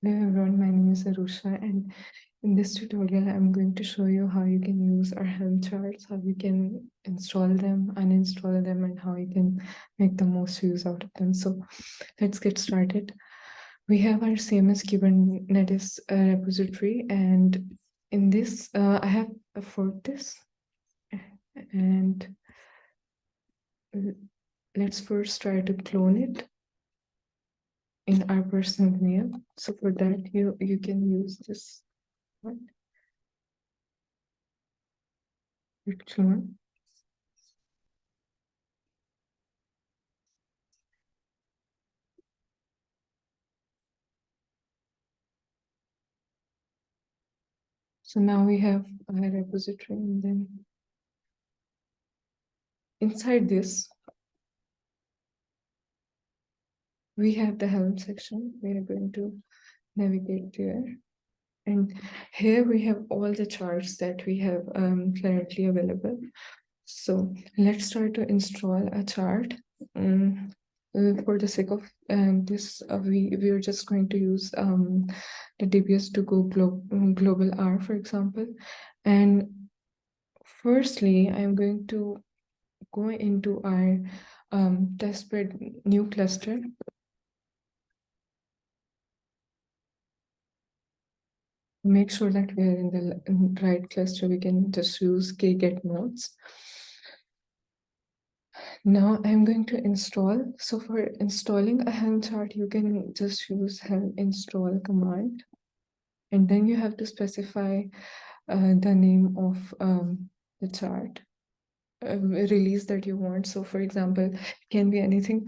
Hey everyone, my name is Arusha, and in this tutorial, I'm going to show you how you can use our Helm charts, how you can install them, uninstall them, and how you can make the most use out of them. So let's get started. We have our CMS Kubernetes repository, and in this, I have forked this, and let's first try to clone it in our personal name. So for that, you can use this one. Clone. So now we have a repository, and then inside this, we have the Helm section. We are going to navigate there. And here we have all the charts that we have currently available. So let's try to install a chart. For the sake of this, we are just going to use the DBS to go global R, for example. And firstly, I'm going to go into our testbed new cluster. Make sure that we are in the right cluster. We can just use kget nodes. Now I'm going to install. So for installing a Helm chart, you can just use Helm install command. And then you have to specify the name of the chart release that you want. So for example, it can be anything.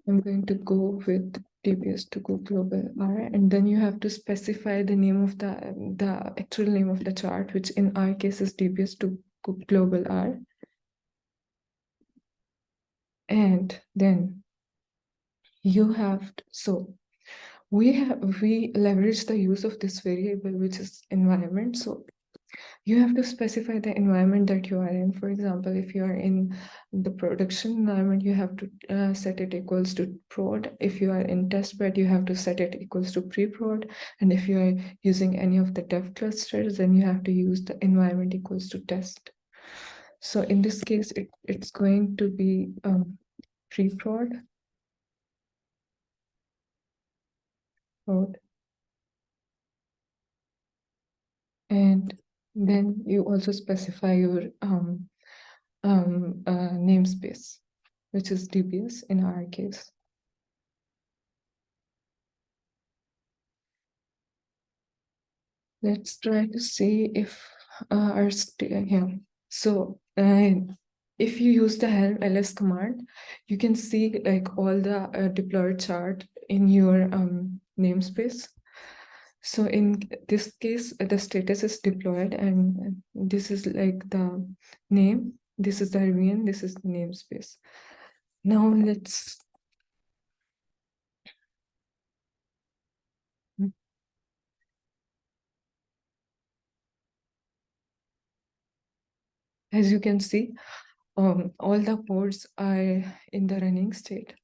I'm going to go with DBS to go global R, and then you have to specify the name of the actual name of the chart, which in our case is DBS to go global R. And then you have to, so we leverage the use of this variable, which is environment. So you have to specify the environment that you are in. For example, if you are in the production environment, you have to set it equals to prod. If you are in testbed, you have to set it equals to pre-prod. And if you are using any of the dev clusters, then you have to use the environment equals to test. So in this case, it's going to be pre-prod. And then you also specify your namespace, which is DBS in our case. Let's try to see if our here. So if you use the helm ls command, you can see like all the deployed chart in your namespace. So in this case, the status is deployed, and this is like the name, this is the RVN, this is the namespace. Now let's as you can see, all the ports are in the running state.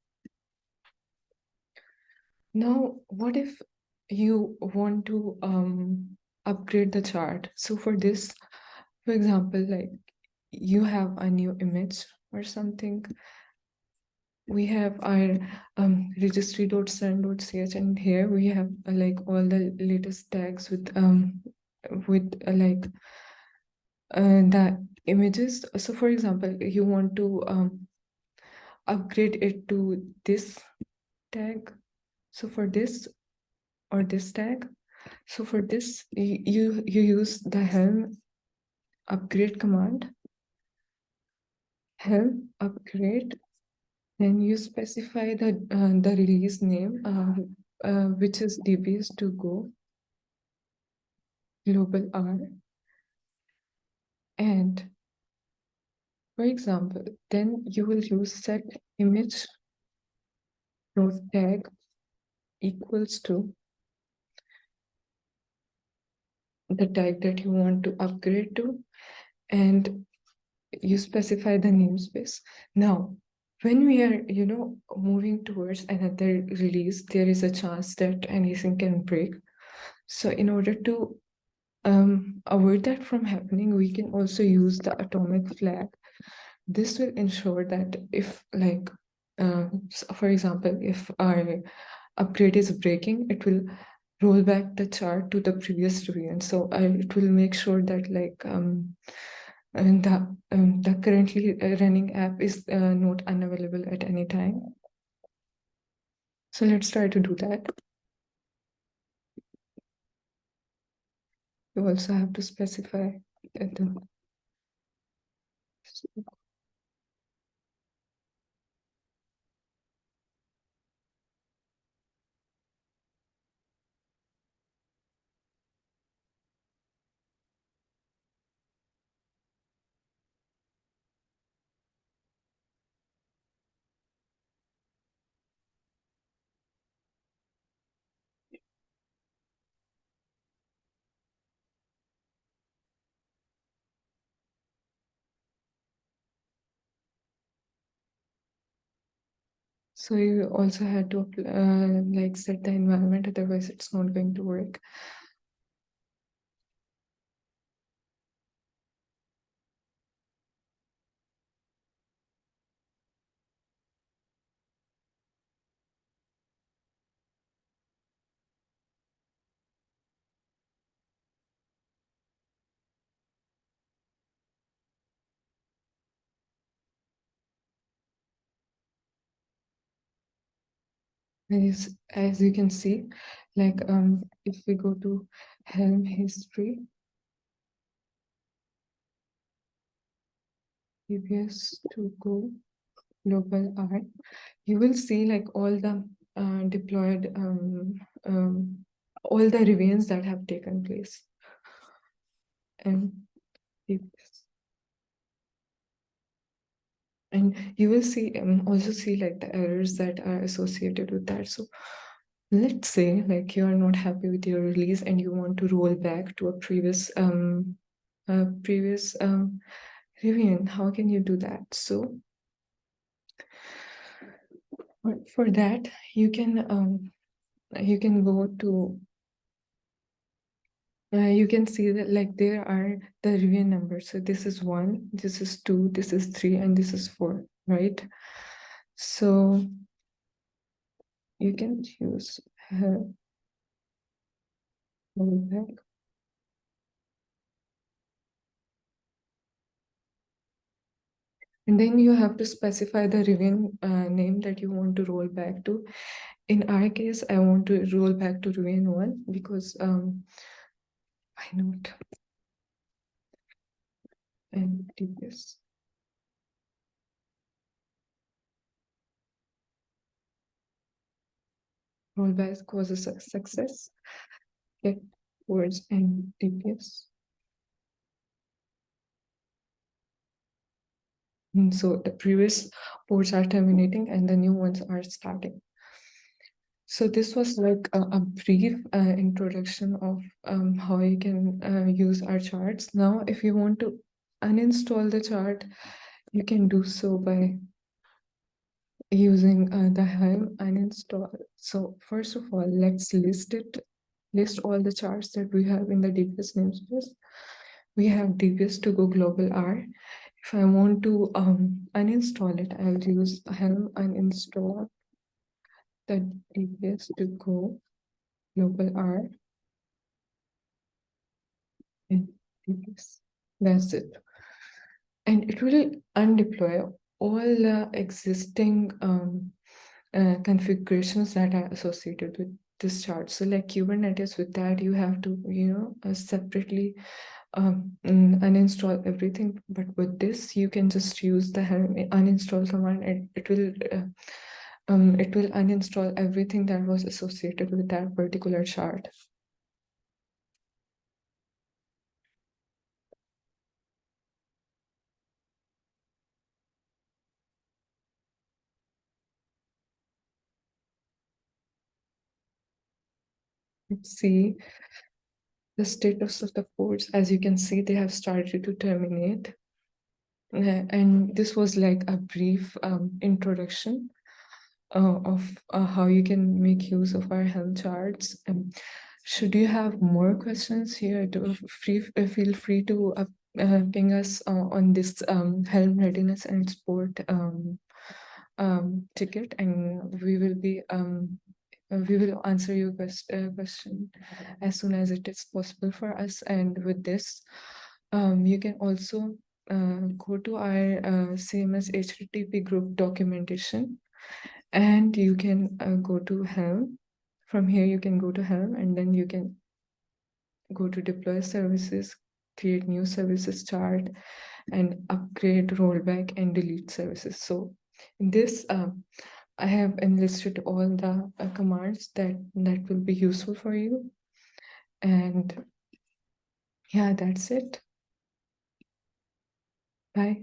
Now, what if you want to upgrade the chart? So for this, for example, like you have a new image or something, we have our registry.send.ch, and here we have like all the latest tags with like the images. So for example, you want to upgrade it to this tag. So for this or this tag, so for this you use the helm upgrade command, helm upgrade, then you specify the release name, which is DBS to go global R. And for example, then you will use set image dot tag equals to the tag that you want to upgrade to, and you specify the namespace. Now, when we are, moving towards another release, there is a chance that anything can break. So in order to avoid that from happening, we can also use the atomic flag. This will ensure that if, like, for example, if our upgrade is breaking, it will roll back the chart to the previous revision. So it will make sure that, like, and the currently running app is not unavailable at any time. So let's try to do that. You also have to specify the. So you also had to like set the environment, otherwise it's not going to work. And as you can see, like if we go to Helm history, previous to go global R, you will see like all the deployed all the revisions that have taken place. And previous. And you will see also see like the errors that are associated with that. So let's say like you are not happy with your release and you want to roll back to a previous revision. How can you do that? So for that you can go to you can see that like there are the revision numbers. So this is 1, this is 2, this is 3, and this is 4, right? So you can choose roll back. And then you have to specify the revision name that you want to roll back to. In our case, I want to roll back to revision 1 because why not? And do this. Rollback was a success. Get words and DPS. And so the previous ports are terminating and the new ones are starting. So this was like a brief introduction of how you can use our charts. Now, if you want to uninstall the chart, you can do so by using the Helm uninstall. So first of all, let's list all the charts that we have in the DPS namespace. We have DPS to go global R. If I want to uninstall it, I'll use Helm uninstall the DPS to go global R and DPS. That's it. And it will undeploy all the existing configurations that are associated with this chart. So like Kubernetes, with that you have to separately uninstall everything, but with this you can just use the Helm uninstall command and it will uninstall everything that was associated with that particular chart. Let's see the status of the ports. As you can see, they have started to terminate. And this was like a brief introduction of how you can make use of our Helm charts. Should you have more questions here, feel free to ping us on this Helm readiness and support ticket, and we will answer your question as soon as it is possible for us. And with this, you can also go to our CMS HTTP group documentation, and you can go to Helm. From here, you can go to Helm, and then you can go to deploy services, create new services chart, and upgrade, rollback, and delete services. So in this, I have enlisted all the commands that will be useful for you. And yeah, that's it. Bye.